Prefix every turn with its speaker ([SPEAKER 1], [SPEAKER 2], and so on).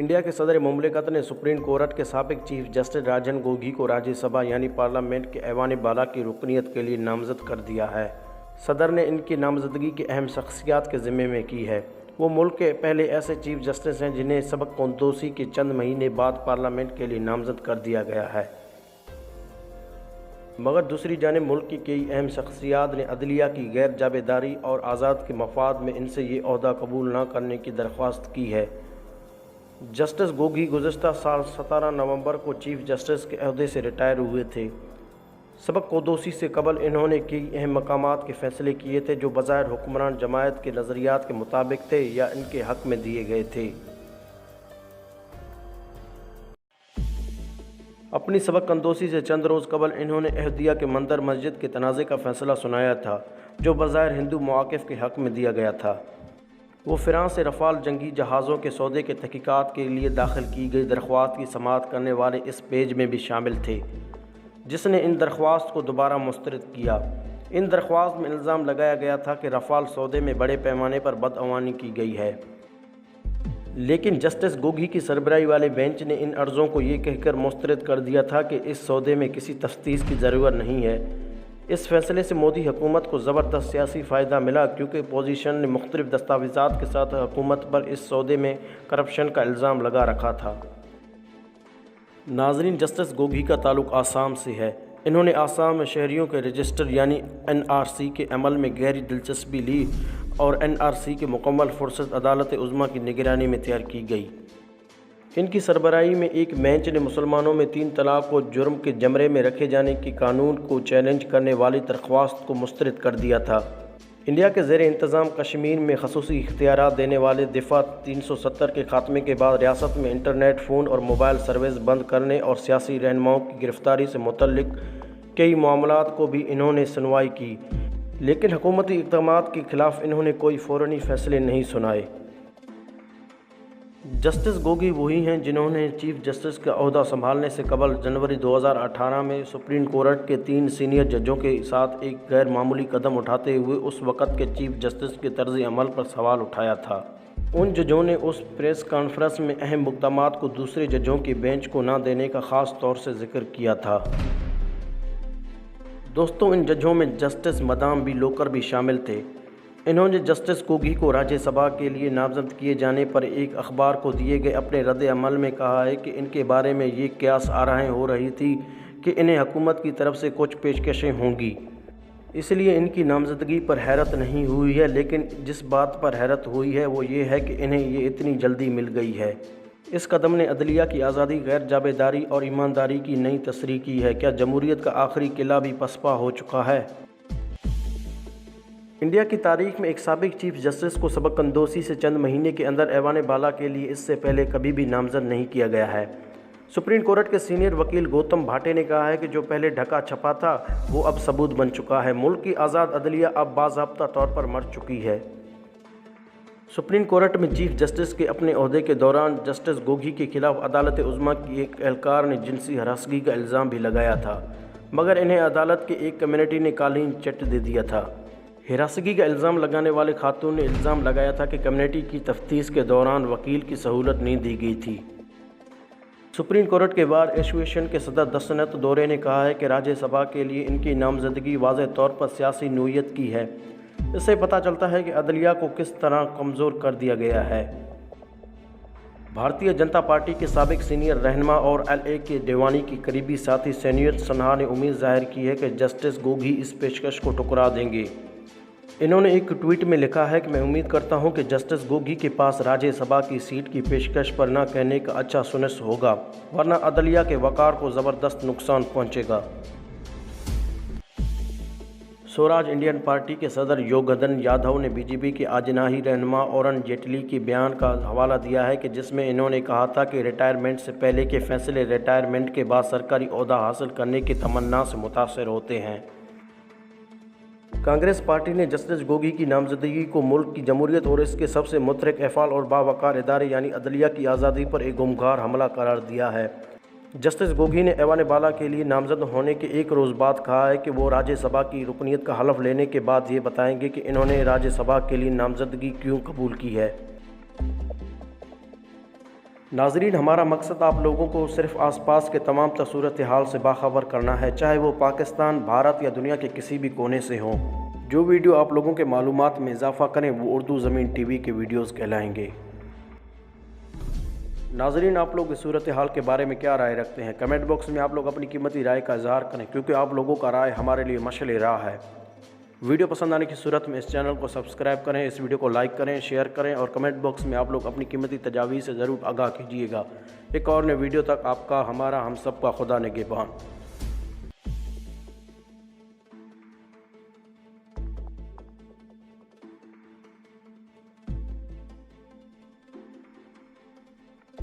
[SPEAKER 1] India के सदर मुमलिकत ने सुप्रीम कोर्ट के साबिक चीफ जस्टिस रंजन गोगोई को राज्यसभा यानी पार्लियामेंट के ऐवान बाला की रुकनीत के लिए नामजद कर दिया है। सदर ने इनकी नामजदगी की अहम शख्सियत के ज़िम्मे में की है। वो मुल्क के पहले ऐसे चीफ जस्टिस हैं जिन्हें सबक कंदोसी के चंद महीने बाद पार्लियामेंट के लिए नामजद कर दिया गया है। मगर दूसरी जानिब मुल्क की कई अहम शख्सियात ने अदलिया की गैर जाबेदारी और आज़ाद के मफाद में इनसे ये ओहदा कबूल न करने की दरख्वास्त की है। जस्टिस गोगोई गुज़श्ता साल 17 नवंबर को चीफ जस्टिस के अहदे से रिटायर हुए थे। सबक कंदोसी से कबल इन्होंने कई अहम मकामात के फ़ैसले किए थे जो बज़ाहिर हुक्मरान जमायत के नज़रियात के मुताबिक थे या इनके हक़ में दिए गए थे। अपनी सबक कंदोसी से चंद रोज़ कबल इन्होंने अहदिया के मंदर मस्जिद के तनाज़े का फ़ैसला सुनाया था जो बज़ाहिर हिंदू मवाक़िफ़ के हक़ में दिया गया था। वो फ़्रांस से रफ़ाल जंगी जहाज़ों के सौदे के तहक़ीक़ात के लिए दाखिल की गई दरख्वास्त की समाअत करने वाले इस पेज में भी शामिल थे जिसने इन दरख्वास्त को दोबारा मुस्तरद किया। इन दरख्वास्त में इल्ज़ाम लगाया गया था कि रफ़ाल सौदे में बड़े पैमाने पर बदअवानी की गई है, लेकिन जस्टिस गोगोई की सरबराही वाले बेंच ने इन अर्ज़ों को ये कहकर मुस्तरद कर दिया था कि इस सौदे में किसी तफ्तीश की ज़रूरत नहीं है। इस फैसले से मोदी हुकूमत को ज़बरदस्त सियासी फ़ायदा मिला क्योंकि पोजीशन ने मुख्तलिफ़ दस्तावेज़ात के साथ हुकूमत पर इस सौदे में करप्शन का इल्ज़ाम लगा रखा था। नाज़रीन, जस्टिस गोगोई का ताल्लुक़ आसाम से है। इन्होंने आसाम में शहरियों के रजिस्टर यानी NRC के अमल में गहरी दिलचस्पी ली और NRC की मुकम्मल फुर्सत अदालत उज़्मा की निगरानी में तैयार की गई। इनकी सरबराही में एक बेंच ने मुसलमानों में 3 तलाक़ को जुर्म के जमरे में रखे जाने के कानून को चैलेंज करने वाली दरख्वास्त को मुस्तरद कर दिया था। इंडिया के ज़ेर इंतज़ाम कश्मीर में खसूसी इख्तियारात देने वाले दिफ़ा 370 के खात्मे के बाद रियासत में इंटरनेट, फ़ोन और मोबाइल सर्विस बंद करने और सियासी रहनुमाओं की गिरफ़्तारी से मुतल्लिक़ कई मामलात को भी इन्होंने सुनवाई की, लेकिन हुकूमती इक़दामात के ख़िलाफ़ इन्होंने कोई फ़ौरनी फ़ैसले नहीं सुनाए। जस्टिस गोगोई वही हैं जिन्होंने चीफ जस्टिस का ओहदा संभालने से कबल जनवरी 2018 में सुप्रीम कोर्ट के 3 सीनियर जजों के साथ एक गैर मामूली कदम उठाते हुए उस वक़्त के चीफ जस्टिस के तर्ज़ अमल पर सवाल उठाया था। उन जजों ने उस प्रेस कॉन्फ्रेंस में अहम मुक़दमात को दूसरे जजों के बेंच को न देने का ख़ास तौर से ज़िक्र किया था। दोस्तों, इन जजों में जस्टिस मदाम बी लोकर भी शामिल थे। इन्होंने जस्टिस गोगोई को राज्यसभा के लिए नामज़द किए जाने पर एक अखबार को दिए गए अपने रद्द अमल में कहा है कि इनके बारे में ये कयास आराहें हो रही थी कि इन्हें हुकूमत की तरफ से कुछ पेशकशें होंगी, इसलिए इनकी नामज़दगी पर हैरत नहीं हुई है। लेकिन जिस बात पर हैरत हुई है वो ये है कि इन्हें ये इतनी जल्दी मिल गई है। इस कदम ने अदलिया की आज़ादी, गैर जाबेदारी और ईमानदारी की नई तस्रीह की है। क्या जमहूरियत का आखिरी किला भी पसपा हो चुका है? इंडिया की तारीख में एक साबिक चीफ जस्टिस को सबक कंदोसी से चंद महीने के अंदर ऐवान बाला के लिए इससे पहले कभी भी नामजद नहीं किया गया है। सुप्रीम कोर्ट के सीनियर वकील गौतम भाटे ने कहा है कि जो पहले ढका छपा था वो अब सबूत बन चुका है। मुल्क की आज़ाद अदलिया अब बाज़ाब्ता तौर पर मर चुकी है। सुप्रीम कोर्ट में चीफ जस्टिस के अपने ओहदे के दौरान जस्टिस गोगोई के खिलाफ अदालत उज़्मा की एक एहलकार ने जिनसी हरासगी का इल्ज़ाम भी लगाया था, मगर इन्हें अदालत के एक कम्युनिटी ने कालीन चिट दे दिया था। हिरासगी का इल्ज़ाम लगाने वाले खातून ने इल्ज़ाम लगाया था कि कम्युनिटी की तफ्तीश के दौरान वकील की सहूलत नहीं दी गई थी। सुप्रीम कोर्ट के बार एसोसिएशन के सदर दसनत दौरे ने कहा है कि राज्यसभा के लिए इनकी नामजदगी वाज़ेह तौर पर सियासी नोयत की है। इससे पता चलता है कि अदलिया को किस तरह कमज़ोर कर दिया गया है। भारतीय जनता पार्टी के साबिक सीनियर रहनुमा और LA के दीवानी की करीबी साथी सैनियत सन्हा ने उम्मीद जाहिर की है कि जस्टिस गोगोई इस पेशकश को ठुकरा देंगे। इन्होंने एक ट्वीट में लिखा है कि मैं उम्मीद करता हूं कि जस्टिस गोगोई के पास राज्यसभा की सीट की पेशकश पर न कहने का अच्छा सुनस होगा, वरना अदलिया के वक़ार को ज़बरदस्त नुकसान पहुंचेगा। स्वराज इंडियन पार्टी के सदर योगेंद्र यादव ने BJP के आजनाही रहनुमा अरुण जेटली के बयान का हवाला दिया है कि जिसमें इन्होंने कहा था कि रिटायरमेंट से पहले के फैसले रिटायरमेंट के बाद सरकारी ओहदा हासिल करने की तमन्ना से मुतासर होते हैं। कांग्रेस पार्टी ने जस्टिस गोगोई की नामजदगी को मुल्क की जमहूरियत और इसके सबसे मुतरक अफ़ाल और बावकार इदारे यानी अदलिया की आज़ादी पर एक गुमखार हमला करार दिया है। जस्टिस गोगोई ने ऐवान बाला के लिए नामजद होने के एक रोज़ बाद कहा है कि वो राज्यसभा की रुकनीत का हलफ लेने के बाद ये बताएंगे कि इन्होंने राज्यसभा के लिए नामजदगी क्यों कबूल की है। ناظرین، ہمارا مقصد آپ لوگوں کو صرف آس پاس کے تمام صورتحال سے باخبر کرنا ہے، چاہے وہ پاکستان، بھارت یا دنیا کے کسی بھی کونے سے ہوں۔ جو ویڈیو آپ لوگوں کے معلومات میں اضافہ کریں وہ اردو زمین ٹی وی کے ویڈیوز کہلائیں گے۔ ناظرین، آپ لوگ اس صورتحال کے بارے میں کیا رائے رکھتے ہیں؟ کمنٹ باکس میں آپ لوگ اپنی قیمتی رائے کا اظہار کریں، کیونکہ آپ لوگوں کا رائے ہمارے لیے مشعل راہ ہے۔ ویڈیو پسند آنے کی صورت میں اس چینل کو سبسکرائب کریں، اس ویڈیو کو لائک کریں، شیئر کریں اور کمنٹ باکس میں آپ لوگ اپنی قیمتی تجاویز سے ضرور آگاہ کیجیے گا۔ ایک اور نئے ویڈیو تک آپ کا، ہمارا، ہم سب کا خدا نگہبان۔